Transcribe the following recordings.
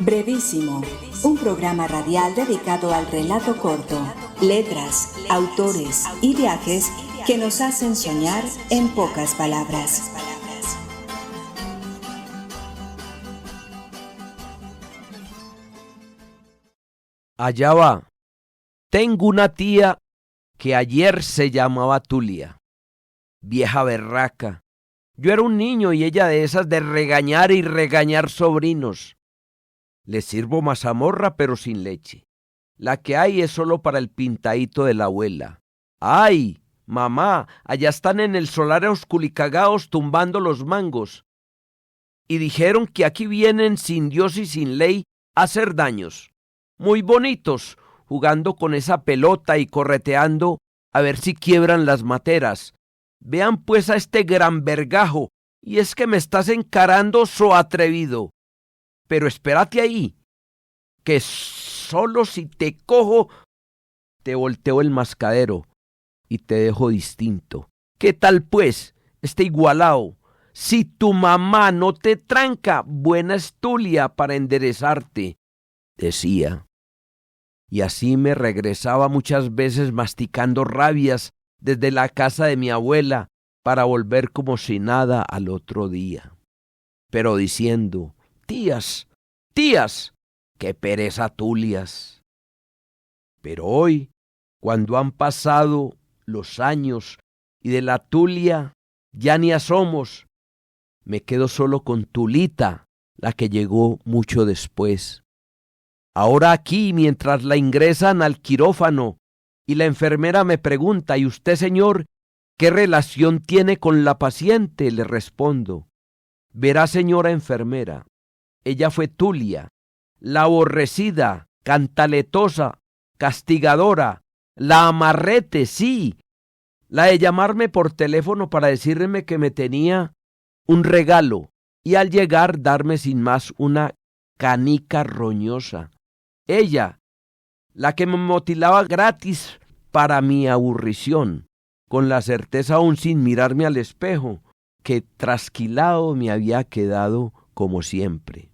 Brevísimo, un programa radial dedicado al relato corto, letras, autores y viajes que nos hacen soñar en pocas palabras. Allá va. Tengo una tía que ayer se llamaba Tulia, vieja berraca. Yo era un niño y ella de esas de regañar y regañar sobrinos. Le sirvo mazamorra pero sin leche. La que hay es solo para el pintadito de la abuela. ¡Ay, mamá! Allá están en el solar los culicagaos tumbando los mangos. Y dijeron que aquí vienen sin Dios y sin ley a hacer daños. Muy bonitos, jugando con esa pelota y correteando a ver si quiebran las materas. Vean pues a este gran vergajo, y es que me estás encarando so atrevido. Pero espérate ahí, que solo si te cojo, te volteo el mascadero y te dejo distinto. ¿Qué tal pues, este igualao? Si tu mamá no te tranca, buena es Tulia para enderezarte, decía. Y así me regresaba muchas veces masticando rabias desde la casa de mi abuela para volver como si nada al otro día. Pero diciendo, tías, tías, qué pereza Tulias. Pero hoy, cuando han pasado los años y de la Tulia ya ni asomos, me quedo solo con Tulita, la que llegó mucho después. Ahora aquí, mientras la ingresan al quirófano, y la enfermera me pregunta, ¿y usted, señor, qué relación tiene con la paciente? Le respondo, verá, señora enfermera, ella fue Tulia, la aborrecida, cantaletosa, castigadora, la amarrete, sí, la de llamarme por teléfono para decirme que me tenía un regalo, y al llegar darme sin más una canica roñosa. Ella, la que me motilaba gratis para mi aburrición, con la certeza aún sin mirarme al espejo, que trasquilado me había quedado como siempre.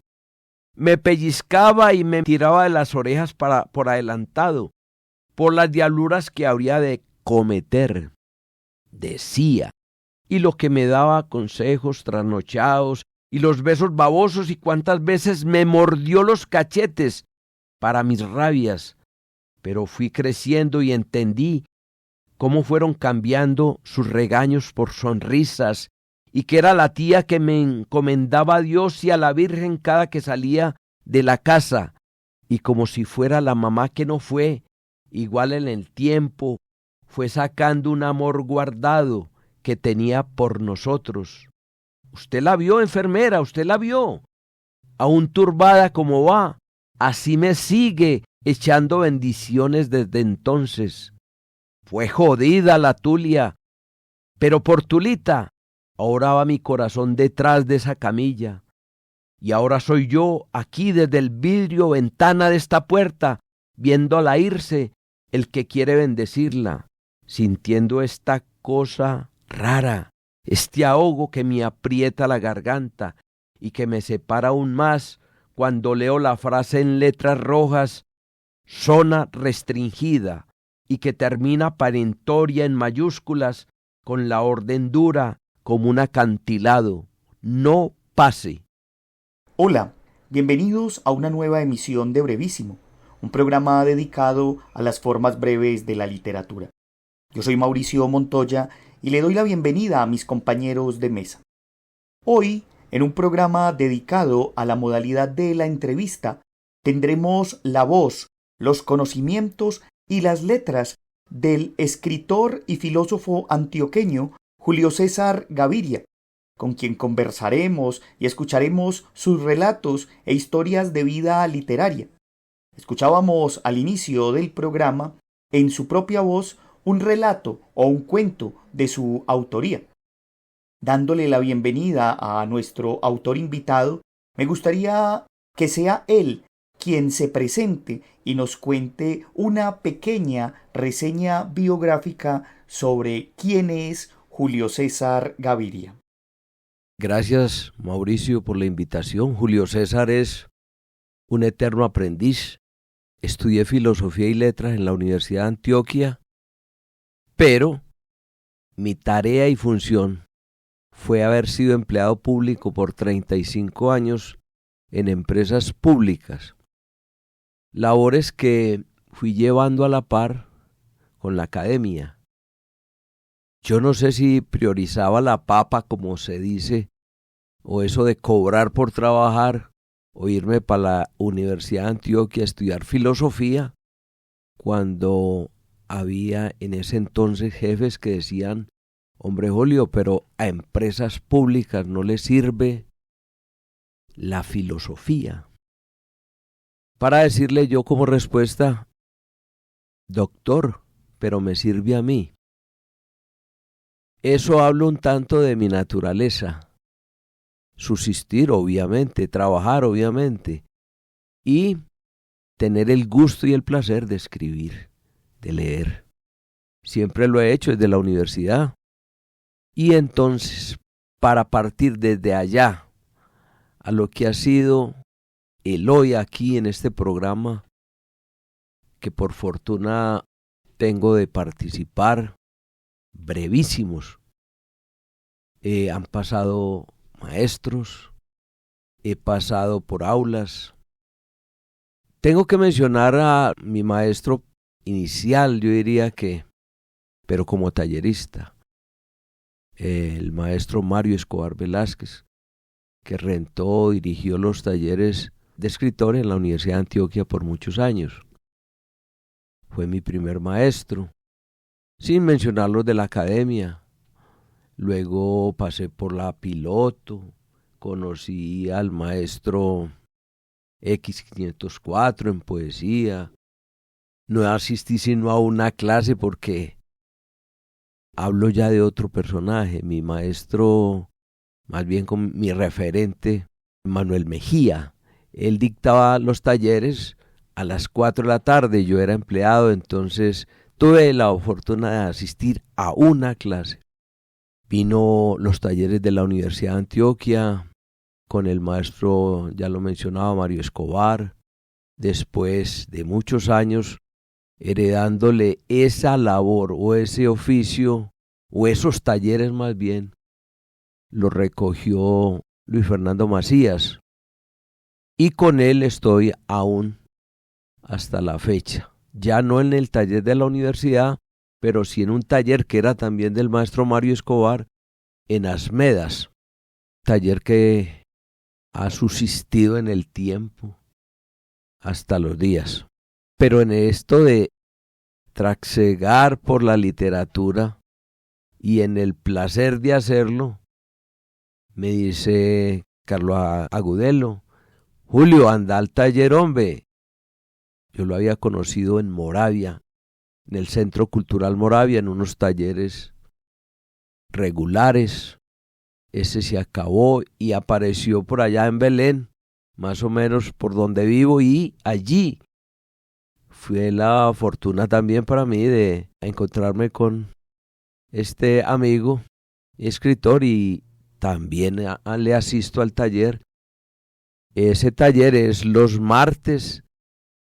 Me pellizcaba y me tiraba de las orejas por adelantado, por las diabluras que habría de cometer, decía, y lo que me daba consejos trasnochados y los besos babosos y cuántas veces me mordió los cachetes para mis rabias, pero fui creciendo y entendí cómo fueron cambiando sus regaños por sonrisas y que era la tía que me encomendaba a Dios y a la Virgen cada que salía de la casa, y como si fuera la mamá que no fue, igual en el tiempo, fue sacando un amor guardado que tenía por nosotros. Usted la vio, enfermera, usted la vio, aún turbada como va. Así me sigue echando bendiciones desde entonces. Fue jodida la Tulia, pero por Tulita, ahora va mi corazón detrás de esa camilla. Y ahora soy yo aquí desde el vidrio ventana de esta puerta, viéndola irse, el que quiere bendecirla, sintiendo esta cosa rara, este ahogo que me aprieta la garganta y que me separa aún más cuando leo la frase en letras rojas, zona restringida, y que termina parentoria en mayúsculas con la orden dura como un acantilado, no pase. Hola, bienvenidos a una nueva emisión de Brevísimo, un programa dedicado a las formas breves de la literatura. Yo soy Mauricio Montoya y le doy la bienvenida a mis compañeros de mesa. Hoy, en un programa dedicado a la modalidad de la entrevista, tendremos la voz, los conocimientos y las letras del escritor y filósofo antioqueño Julio César Gaviria, con quien conversaremos y escucharemos sus relatos e historias de vida literaria. Escuchábamos al inicio del programa, en su propia voz, un relato o un cuento de su autoría. Dándole la bienvenida a nuestro autor invitado, me gustaría que sea él quien se presente y nos cuente una pequeña reseña biográfica sobre quién es Julio César Gaviria. Gracias, Mauricio, por la invitación. Julio César es un eterno aprendiz. Estudié filosofía y letras en la Universidad de Antioquia, pero mi tarea y función fue haber sido empleado público por 35 años en empresas públicas. Labores que fui llevando a la par con la academia. Yo no sé si priorizaba la papa, como se dice, o eso de cobrar por trabajar, o irme para la Universidad de Antioquia a estudiar filosofía, cuando había en ese entonces jefes que decían: hombre Julio, pero a empresas públicas no les sirve la filosofía. Para decirle yo como respuesta: doctor, pero me sirve a mí. Eso habla un tanto de mi naturaleza. Subsistir, obviamente, trabajar, obviamente, y tener el gusto y el placer de escribir, de leer. Siempre lo he hecho desde la universidad. Y entonces, para partir desde allá a lo que ha sido el hoy aquí en este programa, que por fortuna tengo de participar, brevísimos. Han pasado maestros, he pasado por aulas. Tengo que mencionar a mi maestro inicial, yo diría que, pero como tallerista, el maestro Mario Escobar Velázquez, que dirigió los talleres de escritor en la Universidad de Antioquia por muchos años. Fue mi primer maestro, sin mencionar los de la academia. Luego pasé por la Piloto, conocí al maestro X504 en poesía. No asistí sino a una clase porque hablo ya de otro personaje, mi maestro, más bien con mi referente, Manuel Mejía. Él dictaba los talleres a las 4 de la tarde, yo era empleado, entonces tuve la fortuna de asistir a una clase. Vino los talleres de la Universidad de Antioquia con el maestro, ya lo mencionaba, Mario Escobar. Después de muchos años, heredándole esa labor o ese oficio, o esos talleres más bien, lo recogió Luis Fernando Macías. Y con él estoy aún hasta la fecha. Ya no en el taller de la universidad, pero sí en un taller que era también del maestro Mario Escobar en Asmedas, taller que ha subsistido en el tiempo hasta los días. Pero en esto de trasegar por la literatura y en el placer de hacerlo, me dice Carlos Agudelo: Julio, anda al taller, hombre. Yo lo había conocido en Moravia, en el Centro Cultural Moravia, en unos talleres regulares. Ese se acabó y apareció por allá en Belén, más o menos por donde vivo, y allí fue la fortuna también para mí de encontrarme con este amigo, escritor, y también le asisto al taller. Ese taller es los martes.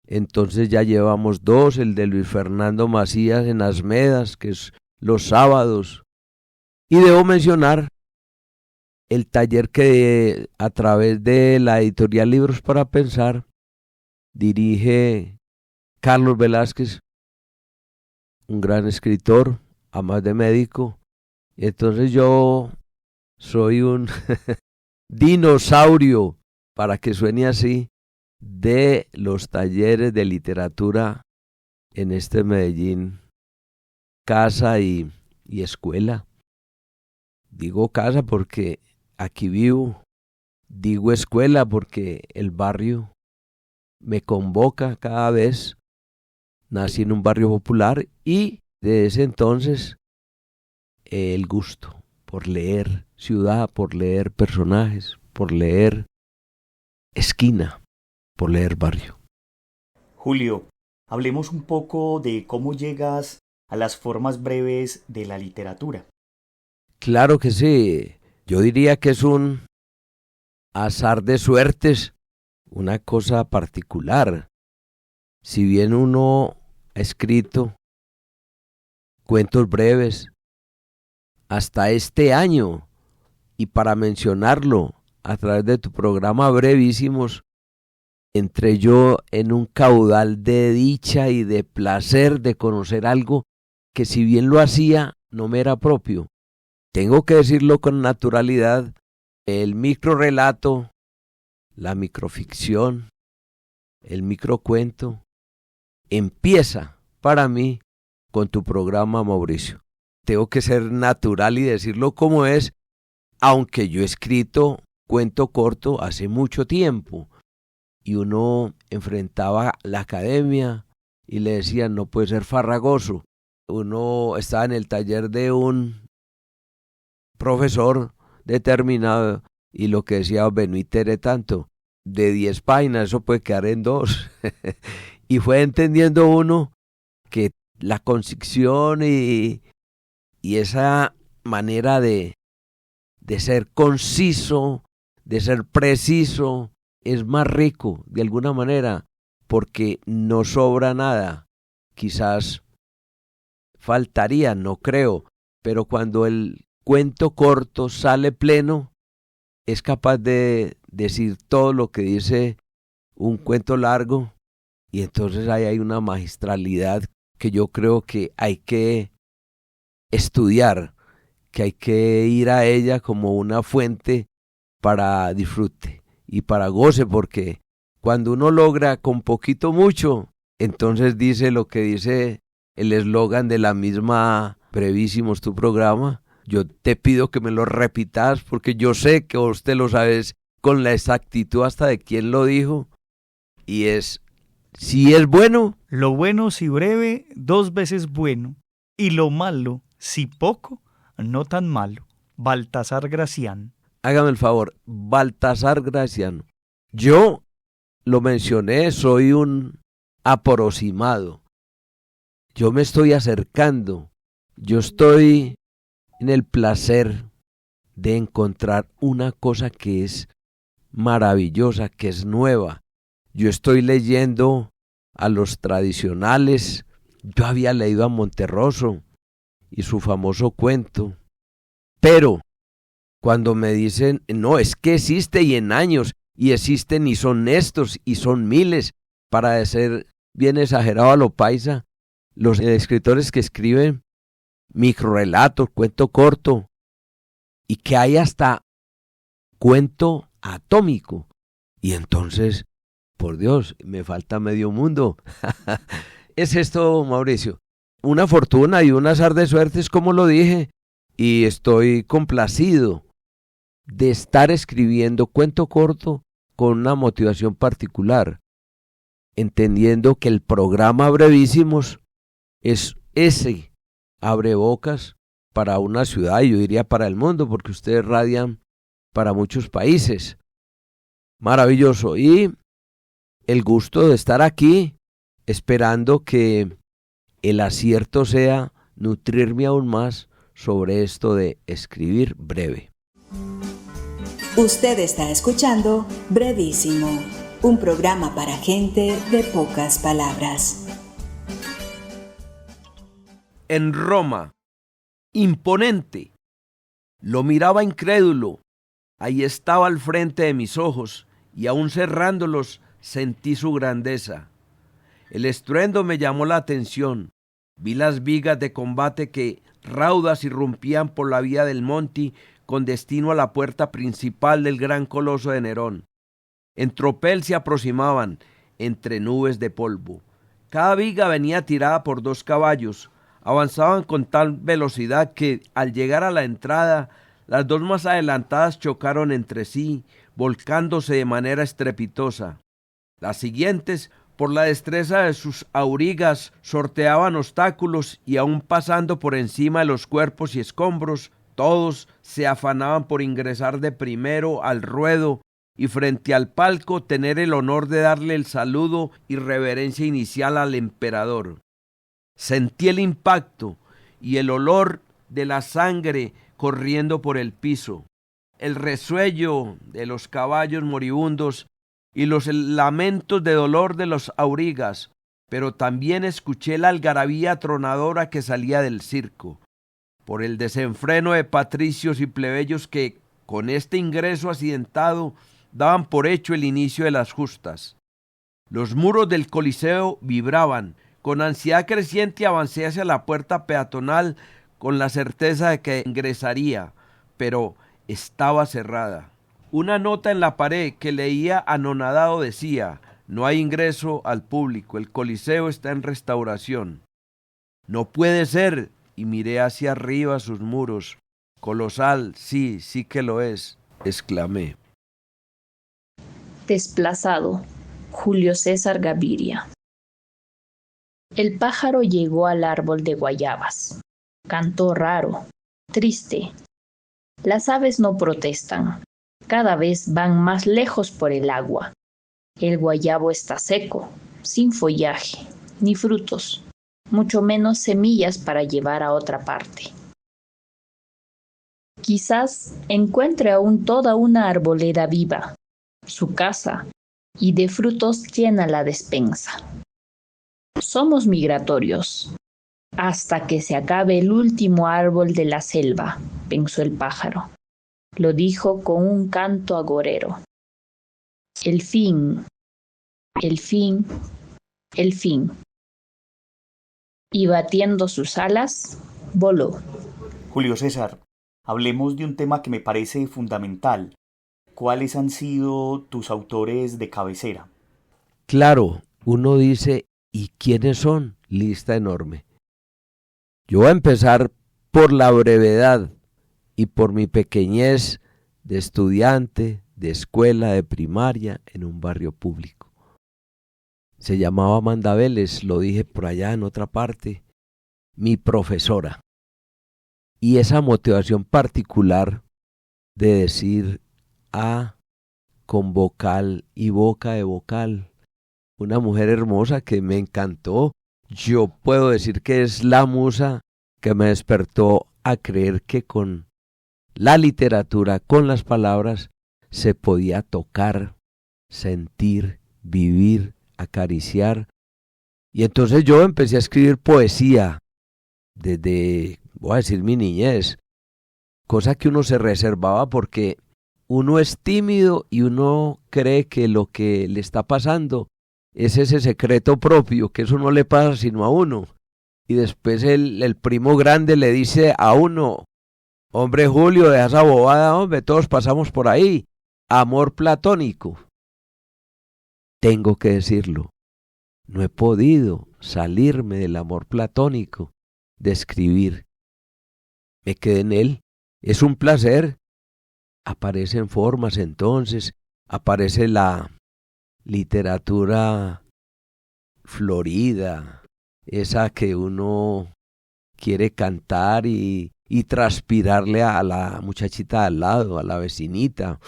Entonces ya llevamos 2, el de Luis Fernando Macías en Asmedas, que es los sábados. Y debo mencionar el taller que a través de la editorial Libros para Pensar dirige Carlos Velázquez, un gran escritor, además de médico. Entonces yo soy un dinosaurio, para que suene así, de los talleres de literatura en este Medellín, casa y escuela. Digo casa porque aquí vivo, digo escuela porque el barrio me convoca cada vez. Nací en un barrio popular y desde ese entonces el gusto por leer ciudad, por leer personajes, por leer esquina, por leer barrio. Julio, hablemos un poco de cómo llegas a las formas breves de la literatura. Claro que sí. Yo diría que es un azar de suertes, una cosa particular. Si bien uno ha escrito cuentos breves hasta este año, y para mencionarlo a través de tu programa Brevísimos, entré yo en un caudal de dicha y de placer de conocer algo que, si bien lo hacía, no me era propio. Tengo que decirlo con naturalidad, el microrrelato, la microficción, el microcuento, empieza para mí con tu programa, Mauricio. Tengo que ser natural y decirlo como es, aunque yo he escrito cuento corto hace mucho tiempo, y uno enfrentaba la academia y le decían, no puede ser farragoso. Uno estaba en el taller de un profesor determinado y lo que decía, no itere tanto, de 10 páginas eso puede quedar en 2. Y fue entendiendo uno que la concisión y esa manera de ser conciso, de ser preciso, es más rico de alguna manera, porque no sobra nada. Quizás faltaría, no creo, pero cuando el cuento corto sale pleno, es capaz de decir todo lo que dice un cuento largo, y entonces ahí hay una magistralidad que yo creo que hay que estudiar, que hay que ir a ella como una fuente para disfrute y para goce, porque cuando uno logra con poquito mucho, entonces dice lo que dice el eslogan de la misma Brevísimos, tu programa. Yo te pido que me lo repitas porque yo sé que usted lo sabes con la exactitud hasta de quién lo dijo, y es, si es bueno, lo bueno si breve, 2 veces bueno, y lo malo si poco, no tan malo. Baltasar Gracián. Hágame el favor, Baltasar Gracián. Yo lo mencioné, soy un aproximado. Yo me estoy acercando. Yo estoy en el placer de encontrar una cosa que es maravillosa, que es nueva. Yo estoy leyendo a los tradicionales. Yo había leído a Monterroso y su famoso cuento. Pero cuando me dicen, no, es que existe y en años, y existen y son estos y son miles, para ser bien exagerado a lo paisa, los escritores que escriben microrelatos, cuento corto, y que hay hasta cuento atómico. Y entonces, por Dios, me falta medio mundo. Es esto, Mauricio, una fortuna y un azar de suertes, como lo dije, y estoy complacido de estar escribiendo cuento corto con una motivación particular, entendiendo que el programa Brevísimos es ese abrebocas para una ciudad, y yo diría para el mundo, porque ustedes radian para muchos países. Maravilloso. Y el gusto de estar aquí, esperando que el acierto sea nutrirme aún más sobre esto de escribir breve. Usted está escuchando Brevísimo, un programa para gente de pocas palabras. En Roma, imponente, lo miraba incrédulo. Ahí estaba al frente de mis ojos, y aún cerrándolos sentí su grandeza. El estruendo me llamó la atención. Vi las vigas de combate que raudas irrumpían por la vía del monte con destino a la puerta principal del gran coloso de Nerón. En tropel se aproximaban entre nubes de polvo. Cada viga venía tirada por 2 caballos. Avanzaban con tal velocidad que, al llegar a la entrada, las 2 más adelantadas chocaron entre sí, volcándose de manera estrepitosa. Las siguientes, por la destreza de sus aurigas, sorteaban obstáculos, y aun pasando por encima de los cuerpos y escombros, todos se afanaban por ingresar de primero al ruedo y, frente al palco, tener el honor de darle el saludo y reverencia inicial al emperador. Sentí el impacto y el olor de la sangre corriendo por el piso. El resuello de los caballos moribundos y los lamentos de dolor de los aurigas, pero también escuché la algarabía tronadora que salía del circo, por el desenfreno de patricios y plebeyos que, con este ingreso accidentado, daban por hecho el inicio de las justas. Los muros del Coliseo vibraban. Con ansiedad creciente avancé hacia la puerta peatonal con la certeza de que ingresaría, pero estaba cerrada. Una nota en la pared que leía anonadado decía: no hay ingreso al público, el Coliseo está en restauración. No puede ser, y miré hacia arriba sus muros. Colosal, sí que lo es, exclamé. Desplazado, Julio César Gaviria. El pájaro llegó al árbol de guayabas. Cantó raro, triste. Las aves no protestan. Cada vez van más lejos por el agua. El guayabo está seco, sin follaje, ni frutos, mucho menos semillas para llevar a otra parte. Quizás encuentre aún toda una arboleda viva, su casa, y de frutos llena la despensa. Somos migratorios, hasta que se acabe el último árbol de la selva, pensó el pájaro. Lo dijo con un canto agorero. El fin, el fin, el fin. Y batiendo sus alas, voló. Julio César, hablemos de un tema que me parece fundamental. ¿Cuáles han sido tus autores de cabecera? Claro, uno dice, ¿y quiénes son? Lista enorme. Yo voy a empezar por la brevedad y por mi pequeñez de estudiante de escuela de primaria en un barrio público. Se llamaba Amanda Vélez, lo dije por allá en otra parte, mi profesora. Y esa motivación particular de decir A con vocal y boca de vocal, una mujer hermosa que me encantó. Yo puedo decir que es la musa que me despertó a creer que con la literatura, con las palabras, se podía tocar, sentir, vivir, acariciar. Y entonces yo empecé a escribir poesía desde, voy a decir, mi niñez, cosa que uno se reservaba porque uno es tímido y uno cree que lo que le está pasando es ese secreto propio, que eso no le pasa sino a uno. Y después el primo grande le dice a uno: hombre Julio, deja esa bobada, hombre, todos pasamos por ahí. Amor platónico. Tengo que decirlo, no he podido salirme del amor platónico, de escribir. Me quedé en él, es un placer. Aparecen formas entonces, aparece la literatura florida, esa que uno quiere cantar y transpirarle a la muchachita de al lado, a la vecinita.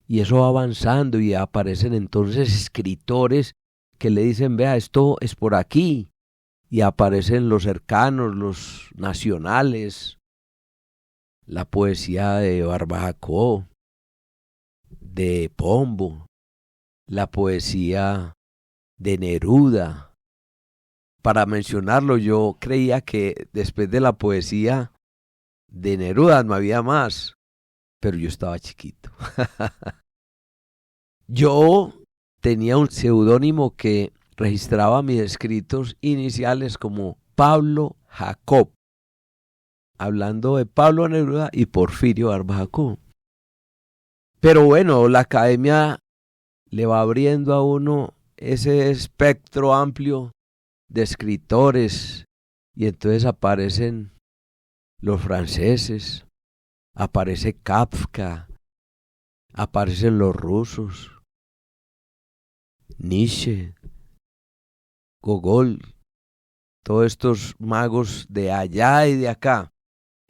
Y eso va avanzando y aparecen entonces escritores que le dicen: vea, esto es por aquí. Y aparecen los cercanos, los nacionales, la poesía de Barbajacó, de Pombo, la poesía de Neruda. Para mencionarlo, yo creía que después de la poesía de Neruda no había más, pero yo estaba chiquito. Yo tenía un seudónimo que registraba mis escritos iniciales como Pablo Jacob, hablando de Pablo Neruda y Porfirio Barbajacó. Pero bueno, la academia le va abriendo a uno ese espectro amplio de escritores y entonces aparecen los franceses, aparece Kafka, aparecen los rusos, Nietzsche, Gogol, todos estos magos de allá y de acá.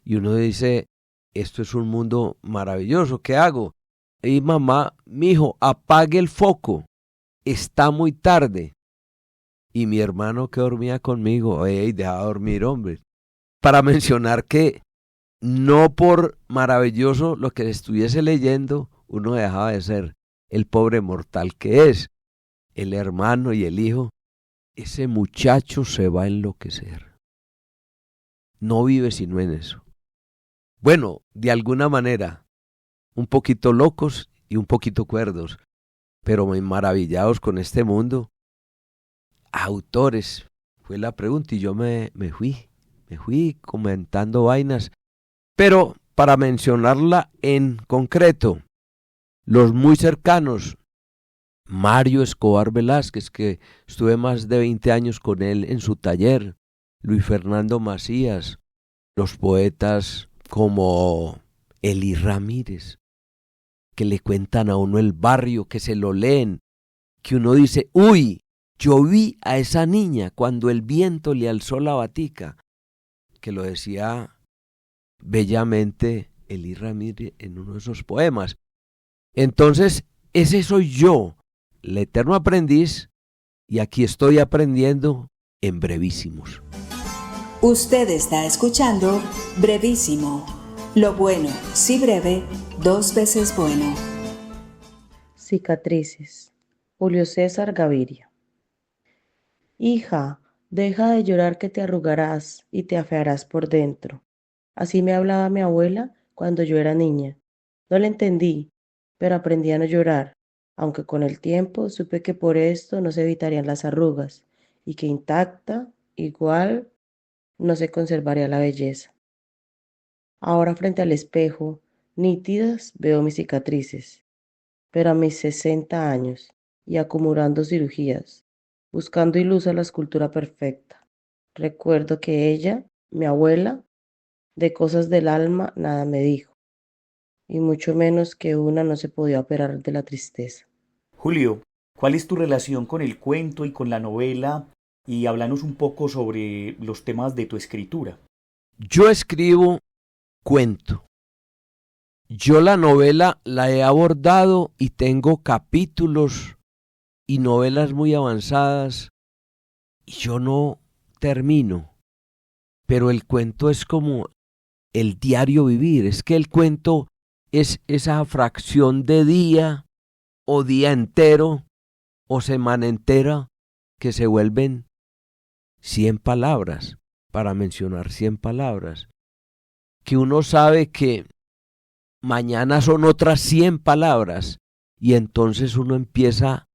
Y uno dice, esto es un mundo maravilloso, ¿qué hago? Y mamá, mijo, apague el foco, está muy tarde. Y mi hermano que dormía conmigo, deja dormir, hombre. Para mencionar que no por maravilloso lo que estuviese leyendo, uno dejaba de ser. el pobre mortal que es, el hermano y el hijo, ese muchacho se va a enloquecer. No vive sino en eso. Bueno, de alguna manera, un poquito locos y un poquito cuerdos, pero muy maravillados con este mundo. Autores, fue la pregunta y yo me fui comentando vainas, pero para mencionarla en concreto, los muy cercanos, Mario Escobar Velázquez, que estuve más de 20 años con él en su taller, Luis Fernando Macías, los poetas como Elí Ramírez, que le cuentan a uno el barrio, que se lo leen, que uno dice, uy, yo vi a esa niña cuando el viento le alzó la batica, que lo decía bellamente Elí Ramírez en uno de esos poemas. Entonces, ese soy yo, el eterno aprendiz, y aquí estoy aprendiendo en Brevísimos. Usted está escuchando Brevísimo. Lo bueno, si breve, 2 veces bueno. Cicatrices. Julio César Gaviria. Hija, deja de llorar que te arrugarás y te afearás por dentro. Así me hablaba mi abuela cuando yo era niña. No le entendí, pero aprendí a no llorar, aunque con el tiempo supe que por esto no se evitarían las arrugas y que intacta, igual, no se conservaría la belleza. Ahora frente al espejo, nítidas veo mis cicatrices, pero a mis 60 años y acumulando cirugías, buscando ilusa la escultura perfecta. Recuerdo que ella, mi abuela, de cosas del alma nada me dijo, y mucho menos que una no se podía operar de la tristeza. Julio, ¿cuál es tu relación con el cuento y con la novela? Y háblanos un poco sobre los temas de tu escritura. Yo escribo cuento. Yo la novela la he abordado y tengo capítulos y novelas muy avanzadas y yo no termino. Pero el cuento es como el diario vivir. Es que el cuento es esa fracción de día o día entero o semana entera que se vuelven 100 palabras, para mencionar 100 palabras, que uno sabe que mañana son otras 100 palabras y entonces uno empieza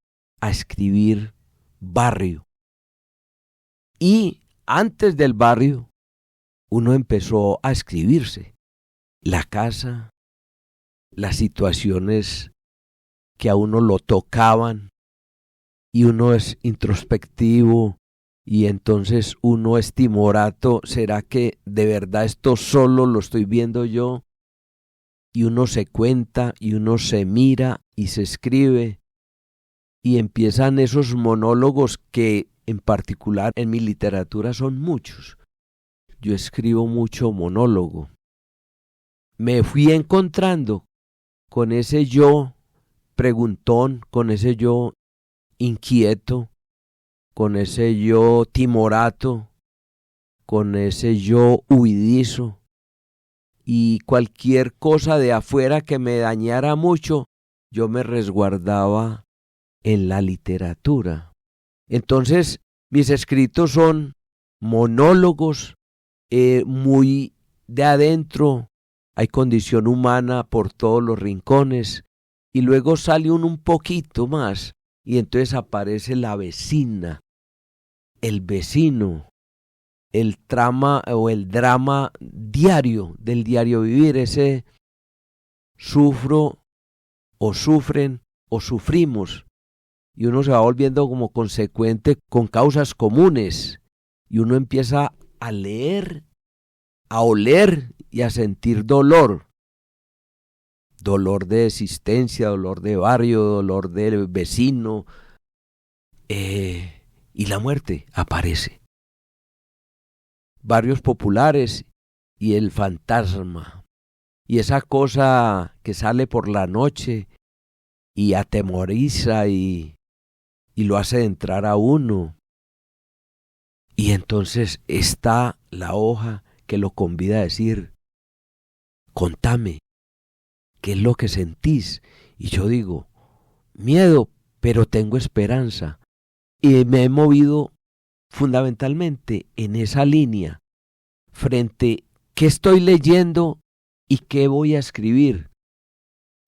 a escribir barrio. Y antes del barrio, uno empezó a escribirse la casa, las situaciones que a uno lo tocaban, y uno es introspectivo, y entonces uno es timorato, ¿será que de verdad esto solo lo estoy viendo yo? Y uno se cuenta, y uno se mira, y se escribe, y empiezan esos monólogos que en particular en mi literatura son muchos. Yo escribo mucho monólogo. Me fui encontrando con ese yo preguntón, con ese yo inquieto, con ese yo timorato, con ese yo huidizo, y cualquier cosa de afuera que me dañara mucho, yo me resguardaba en la literatura. Entonces, mis escritos son monólogos muy de adentro, hay condición humana por todos los rincones, y luego sale uno un poquito más, y entonces aparece la vecina, el vecino, el trama o el drama diario del diario vivir, ese sufro o sufren o sufrimos, y uno se va volviendo como consecuente con causas comunes, y uno empieza a leer, a oler y a sentir dolor. Dolor de existencia, dolor de barrio, dolor del vecino, y la muerte aparece. Barrios populares y el fantasma, y esa cosa que sale por la noche y atemoriza y lo hace entrar a uno. Y entonces está la hoja que lo convida a decir, contame, ¿qué es lo que sentís? Y yo digo, miedo, pero tengo esperanza. Y me he movido fundamentalmente en esa línea, frente a qué estoy leyendo y qué voy a escribir.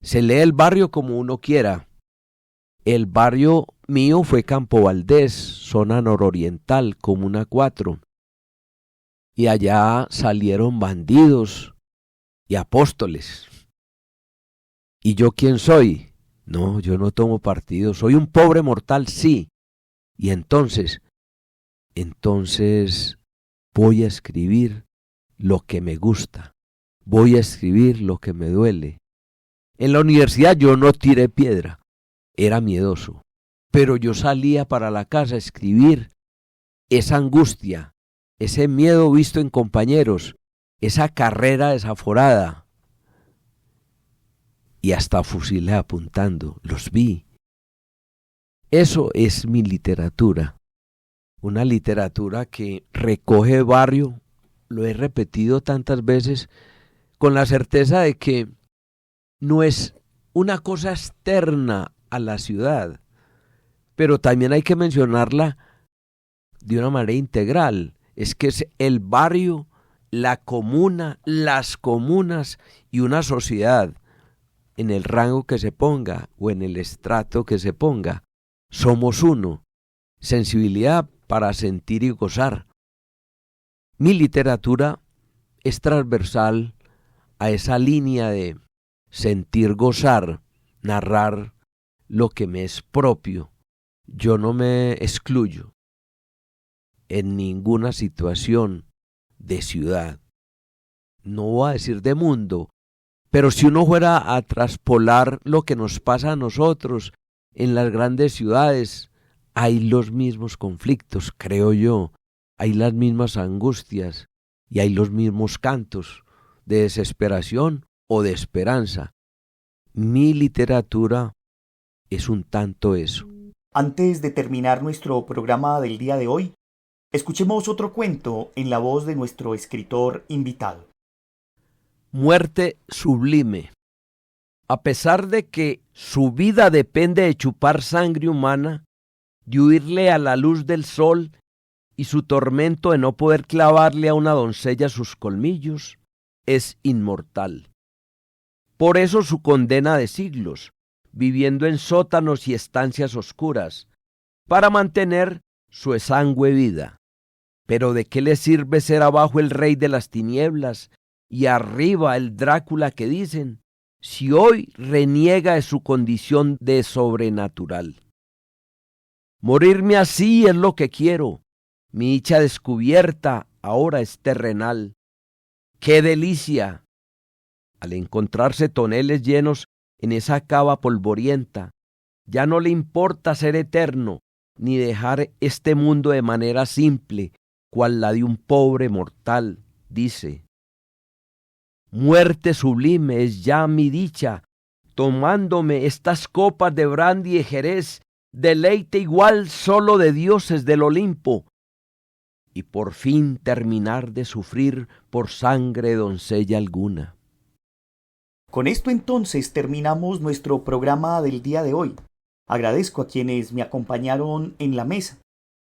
Se lee el barrio como uno quiera. El barrio mío fue Campo Valdés, zona nororiental, Comuna 4. Y allá salieron bandidos y apóstoles. ¿Y yo quién soy? No, yo no tomo partido. Soy un pobre mortal, sí. Y entonces voy a escribir lo que me gusta. Voy a escribir lo que me duele. En la universidad yo no tiré piedra. Era miedoso. Pero yo salía para la casa a escribir esa angustia, ese miedo visto en compañeros, esa carrera desaforada. Y hasta fusiles apuntando, los vi. Eso es mi literatura. Una literatura que recoge barrio, lo he repetido tantas veces, con la certeza de que no es una cosa externa a la ciudad, pero también hay que mencionarla de una manera integral. Es que es el barrio, la comuna, las comunas y una sociedad, en el rango que se ponga o en el estrato que se ponga. Somos uno. Sensibilidad para sentir y gozar. Mi literatura es transversal a esa línea de sentir, gozar, narrar lo que me es propio. Yo no me excluyo en ninguna situación de ciudad. No voy a decir de mundo, pero si uno fuera a traspolar lo que nos pasa a nosotros en las grandes ciudades, hay los mismos conflictos, creo yo, hay las mismas angustias y hay los mismos cantos de desesperación o de esperanza. Mi literatura es un tanto eso. Antes de terminar nuestro programa del día de hoy, escuchemos otro cuento en la voz de nuestro escritor invitado. Muerte sublime. A pesar de que su vida depende de chupar sangre humana, de huirle a la luz del sol y su tormento de no poder clavarle a una doncella sus colmillos, es inmortal. Por eso su condena de siglos, viviendo en sótanos y estancias oscuras, para mantener su exangüe vida. Pero ¿de qué le sirve ser abajo el rey de las tinieblas y arriba el Drácula que dicen, si hoy reniega de su condición de sobrenatural? Morirme así es lo que quiero, mi dicha descubierta ahora es terrenal. ¡Qué delicia! Al encontrarse toneles llenos en esa cava polvorienta, ya no le importa ser eterno, ni dejar este mundo de manera simple, cual la de un pobre mortal, dice. Muerte sublime es ya mi dicha, tomándome estas copas de brandy y jerez, deleite igual solo de dioses del Olimpo, y por fin terminar de sufrir por sangre de doncella alguna. Con esto entonces terminamos nuestro programa del día de hoy. Agradezco a quienes me acompañaron en la mesa.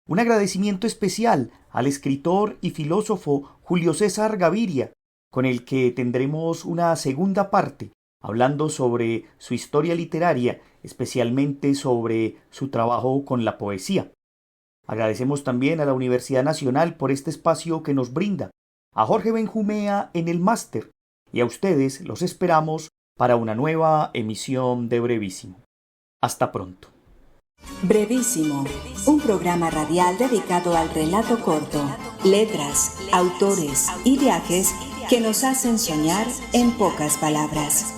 Un agradecimiento especial al escritor y filósofo Julio César Gaviria, con el que tendremos una segunda parte, hablando sobre su historia literaria, especialmente sobre su trabajo con la poesía. Agradecemos también a la Universidad Nacional por este espacio que nos brinda, a Jorge Benjumea en el máster, y a ustedes los esperamos para una nueva emisión de Brevísimo. Hasta pronto. Brevísimo, un programa radial dedicado al relato corto, letras, autores y viajes que nos hacen soñar en pocas palabras.